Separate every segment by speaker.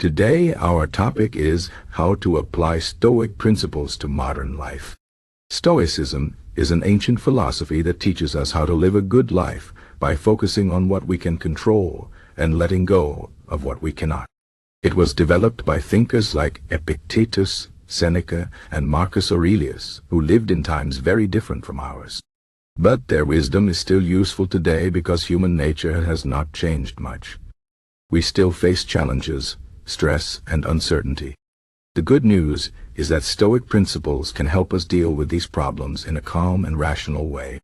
Speaker 1: Today, our topic is how to apply Stoic principles to modern life. Stoicism is an ancient philosophy that teaches us how to live a good life by focusing on what we can control and letting go of what we cannot. It was developed by thinkers like Epictetus, Seneca, and Marcus Aurelius, who lived in times very different from ours. But their wisdom is still useful today because human nature has not changed much. We still face challenges, stress, and uncertainty. The good news is that Stoic principles can help us deal with these problems in a calm and rational way.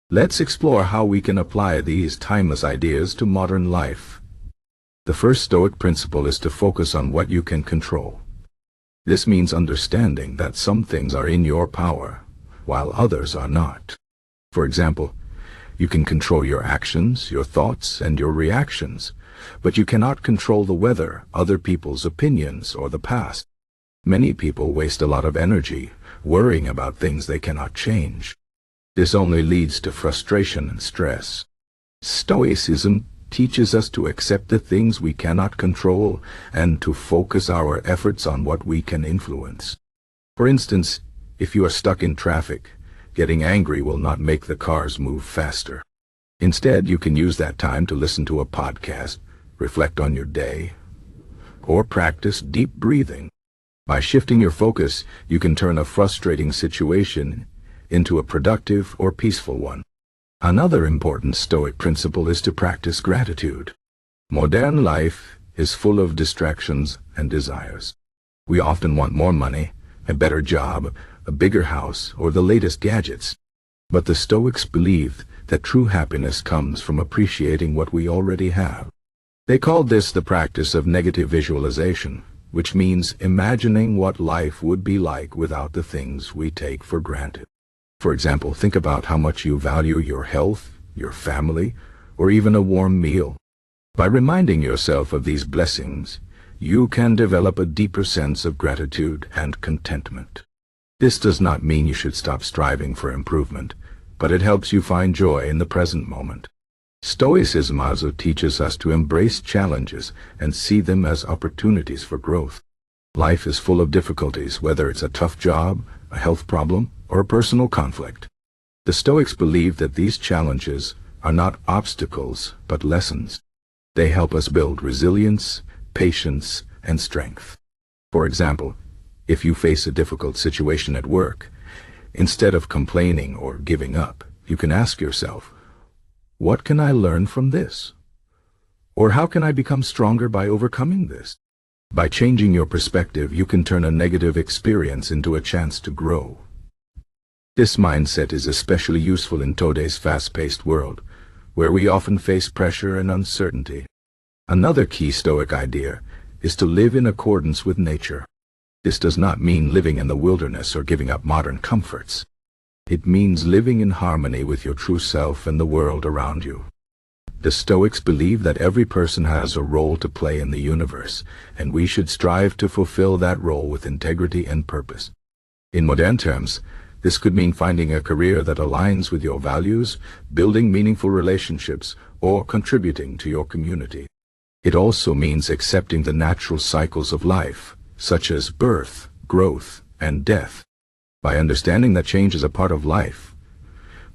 Speaker 1: Let's explore how we can apply these timeless ideas to modern life. The first Stoic principle is to focus on what you can control. This means understanding that some things are in your power, while others are not. For example, you can control your actions, your thoughts, and your reactions, but you cannot control the weather, other people's opinions, or the past. Many people waste a lot of energy worrying about things they cannot change. This only leads to frustration and stress. Stoicism teaches us to accept the things we cannot control and to focus our efforts on what we can influence. For instance, if you are stuck in traffic, getting angry will not make the cars move faster. Instead, you can use that time to listen to a podcast, reflect on your day, or practice deep breathing. By shifting your focus, you can turn a frustrating situation into a productive or peaceful one. Another important Stoic principle is to practice gratitude. Modern life is full of distractions and desires. We often want more money, a better job, a bigger house, or the latest gadgets. But the Stoics believed that true happiness comes from appreciating what we already have. They called this the practice of negative visualization, which means imagining what life would be like without the things we take for granted. For example, think about how much you value your health, your family, or even a warm meal. By reminding yourself of these blessings, you can develop a deeper sense of gratitude and contentment. This does not mean you should stop striving for improvement, but it helps you find joy in the present moment. Stoicism also teaches us to embrace challenges and see them as opportunities for growth. Life is full of difficulties, whether it's a tough job, a health problem, or a personal conflict. The Stoics believe that these challenges are not obstacles, but lessons. They help us build resilience, patience, and strength. For example, if you face a difficult situation at work, instead of complaining or giving up, you can ask yourself, what can I learn from this? Or how can I become stronger by overcoming this? By changing your perspective, you can turn a negative experience into a chance to grow. This mindset is especially useful in today's fast-paced world, where we often face pressure and uncertainty. Another key Stoic idea is to live in accordance with nature. This does not mean living in the wilderness or giving up modern comforts. It means living in harmony with your true self and the world around you. The Stoics believe that every person has a role to play in the universe, and we should strive to fulfill that role with integrity and purpose. In modern terms, this could mean finding a career that aligns with your values, building meaningful relationships, or contributing to your community. It also means accepting the natural cycles of life, such as birth, growth, and death. By understanding that change is a part of life,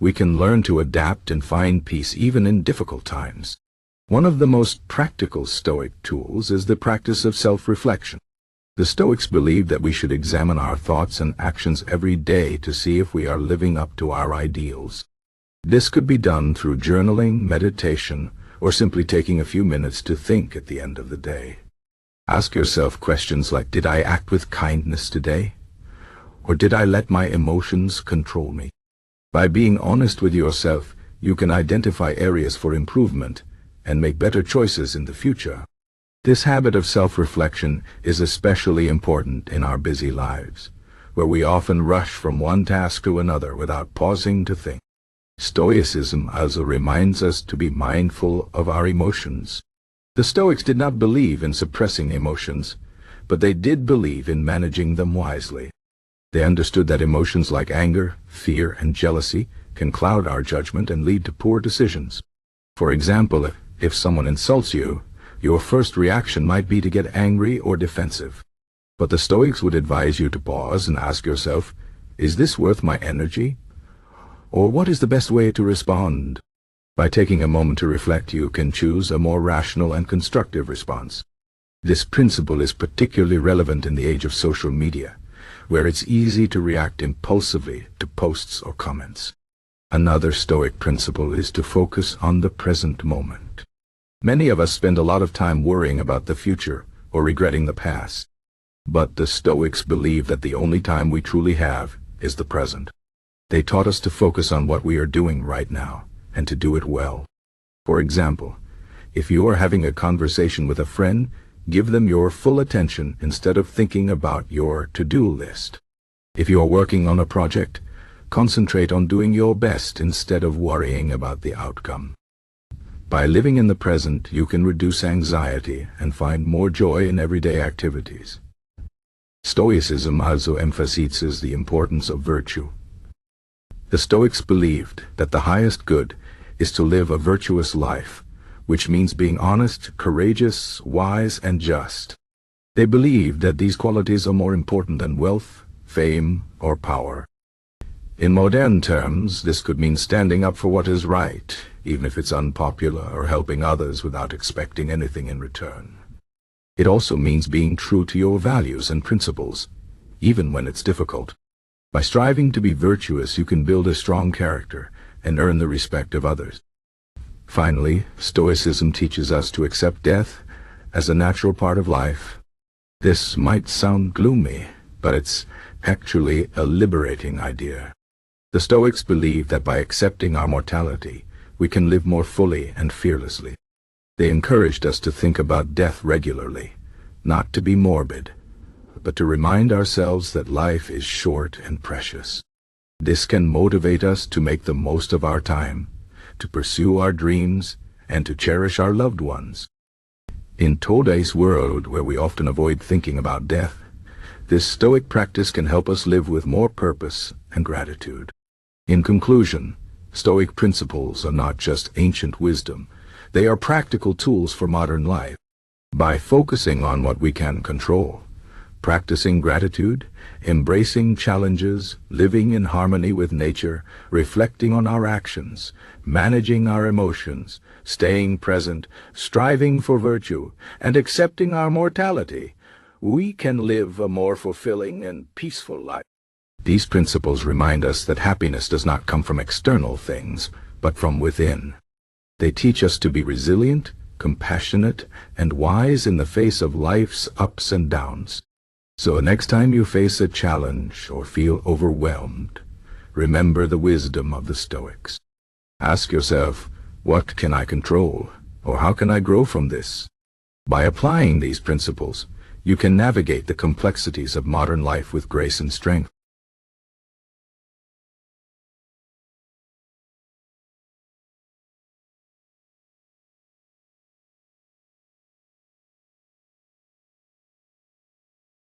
Speaker 1: we can learn to adapt and find peace even in difficult times. One of the most practical Stoic tools is the practice of self-reflection. The Stoics believe that we should examine our thoughts and actions every day to see if we are living up to our ideals. This could be done through journaling, meditation, or simply taking a few minutes to think at the end of the day. Ask yourself questions like, did I act with kindness today? Or did I let my emotions control me? By being honest with yourself, you can identify areas for improvement and make better choices in the future. This habit of self-reflection is especially important in our busy lives, where we often rush from one task to another without pausing to think. Stoicism also reminds us to be mindful of our emotions. The Stoics did not believe in suppressing emotions, but they did believe in managing them wisely. They understood that emotions like anger, fear, and jealousy can cloud our judgment and lead to poor decisions. For example, if someone insults you, Your first reaction might be to get angry or defensive. But the Stoics would advise you to pause and ask yourself, is this worth my energy? Or what is the best way to respond? By taking a moment to reflect, you can choose a more rational and constructive response. This principle is particularly relevant in the age of social media, where it's easy to react impulsively to posts or comments. Another Stoic principle is to focus on the present moment. Many of us spend a lot of time worrying about the future or regretting the past. But the Stoics believe that the only time we truly have is the present. They taught us to focus on what we are doing right now, and to do it well. For example, if you are having a conversation with a friend, give them your full attention instead of thinking about your to-do list. If you are working on a project, concentrate on doing your best instead of worrying about the outcome. By living in the present, you can reduce anxiety and find more joy in everyday activities. Stoicism also emphasizes the importance of virtue. The Stoics believed that the highest good is to live a virtuous life, which means being honest, courageous, wise, and just. They believed that these qualities are more important than wealth, fame, or power. In modern terms, this could mean standing up for what is right, even if it's unpopular, or helping others without expecting anything in return. It also means being true to your values and principles, even when it's difficult. By striving to be virtuous, you can build a strong character and earn the respect of others. Finally, Stoicism teaches us to accept death as a natural part of life. This might sound gloomy, but it's actually a liberating idea. The Stoics believe that by accepting our mortality, we can live more fully and fearlessly. They encouraged us to think about death regularly, not to be morbid, but to remind ourselves that life is short and precious. This can motivate us to make the most of our time, to pursue our dreams, and to cherish our loved ones. In today's world, where we often avoid thinking about death, this Stoic practice can help us live with more purpose and gratitude. In conclusion, Stoic principles are not just ancient wisdom, they are practical tools for modern life. By focusing on what we can control, practicing gratitude, embracing challenges, living in harmony with nature, reflecting on our actions, managing our emotions, staying present, striving for virtue, and accepting our mortality, we can live a more fulfilling and peaceful life. These principles remind us that happiness does not come from external things, but from within. They teach us to be resilient, compassionate, and wise in the face of life's ups and downs. So next time you face a challenge or feel overwhelmed, remember the wisdom of the Stoics. Ask yourself, what can I control, or how can I grow from this? By applying these principles, you can navigate the complexities of modern life with grace and strength.